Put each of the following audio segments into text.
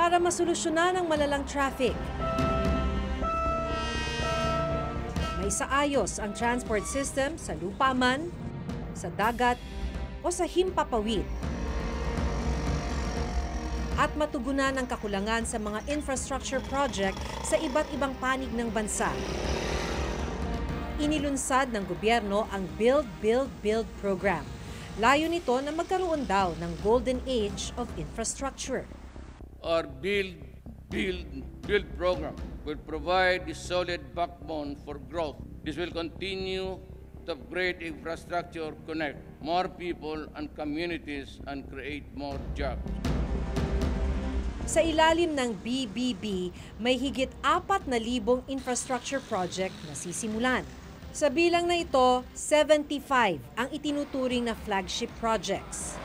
para masolusyonan ang malalang traffic. May saayos ang transport system sa lupa man, sa dagat o sa himpapawid. At matugunan ang kakulangan sa mga infrastructure project sa iba't ibang panig ng bansa. Inilunsad ng gobyerno ang Build, Build, Build program. Layo nito na magkaroon daw ng golden age of infrastructure. Our Build, Build, Build program will provide a solid backbone for growth. This will continue to upgrade infrastructure, connect more people and communities, and create more jobs. Sa ilalim ng BBB, may higit 4,000 infrastructure project na sisimulan. Sa bilang na ito, 75 ang itinuturing na flagship projects.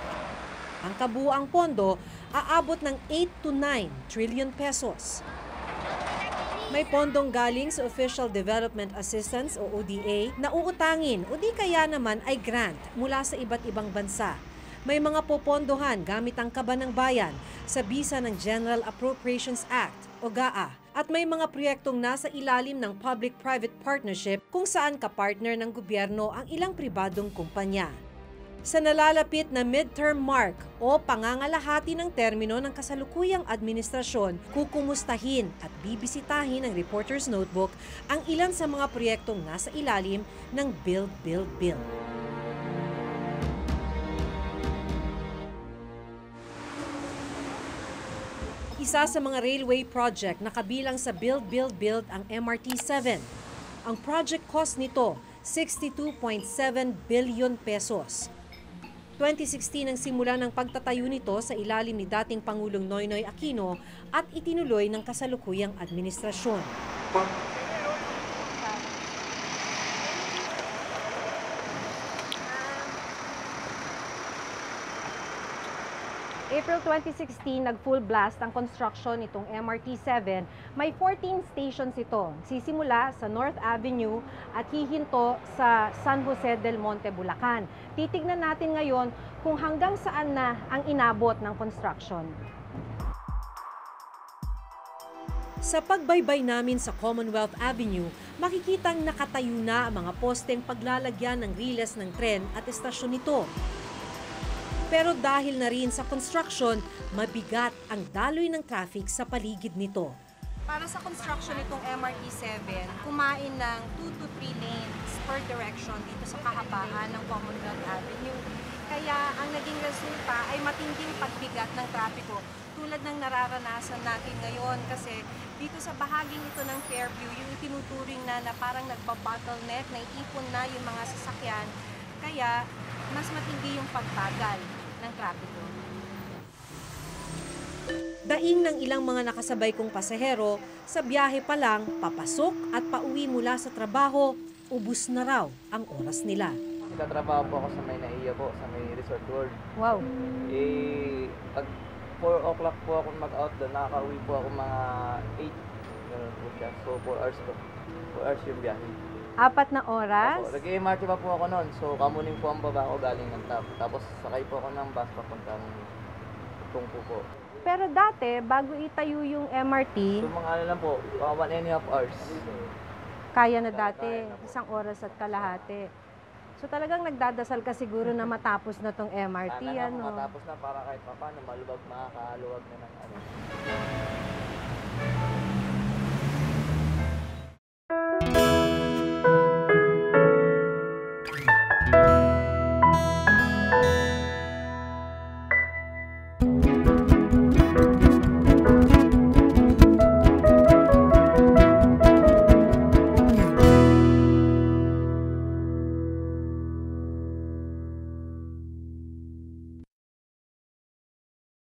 Ang kabuuang pondo aabot ng 8 to 9 trillion pesos. May pondong galing sa Official Development Assistance o ODA na uutangin o di kaya naman ay grant mula sa iba't ibang bansa. May mga popondohan gamit ang Kaba ng Bayan sa bisa ng General Appropriations Act o GAA. At may mga proyektong nasa ilalim ng Public-Private Partnership kung saan kapartner ng gobyerno ang ilang pribadong kumpanya. Sa nalalapit na midterm mark o pangangalahati ng termino ng kasalukuyang administrasyon, kukumustahin at bibisitahin ng Reporter's Notebook ang ilan sa mga proyektong nasa ilalim ng Build, Build, Build. Isa sa mga railway project na kabilang sa Build, Build, Build ang MRT-7. Ang project cost nito, 62.7 billion pesos. 2016 ang simula ng pagtatayo nito sa ilalim ni dating Pangulong Noynoy Aquino at itinuloy ng kasalukuyang administrasyon. April 2016, nag-full blast ang construction nitong MRT-7. May 14 stations ito. Sisimula sa North Avenue at hihinto sa San Jose del Monte, Bulacan. Titignan natin ngayon kung hanggang saan na ang inabot ng construction. Sa pagbaybay namin sa Commonwealth Avenue, makikitang nakatayo na ang mga posteng paglalagyan ng riles ng tren at estasyon nito. Pero dahil na rin sa construction, mabigat ang daloy ng traffic sa paligid nito. Para sa construction nitong MRT-7, kumain ng 2 to 3 lanes per direction dito sa kahabaan ng Commonwealth Avenue. Kaya ang naging resulta ay matinding pagbigat ng trapiko tulad ng nararanasan natin ngayon kasi dito sa bahaging ito ng Fairview, yung itinuturing na parang nagbabottleneck, naiipon na yung mga sasakyan, kaya mas matindi yung pagbagal ng trapiko. Daing ng ilang mga nakasabay kong pasahero, sa biyahe pa lang, papasok at pauwi mula sa trabaho, ubus na raw ang oras nila. Nagtatrabaho po ako sa may Naiya po, sa may Resort World. Wow! Pag 4 o'clock po ako mag-out doon, nakaka-uwi po ako mga 8. Ganun po siya. So 4 hours po. 4 hours yung biyahe. 4 na oras? Nag-MRT pa po ako noon. So kamuning po ang baba ko galing ng TAP. Tapos sakay po ako ng bus papuntang Tungpo po. Pero dati, bago itayo yung MRT, So mga ano lang po, 1.5 hours. kaya na dati, 1 oras at kalahati. So talagang nagdadasal ka siguro na matapos na tong MRT, Sana nga ano? matapos na para kahit pa paano, makakaluwag na ng ano.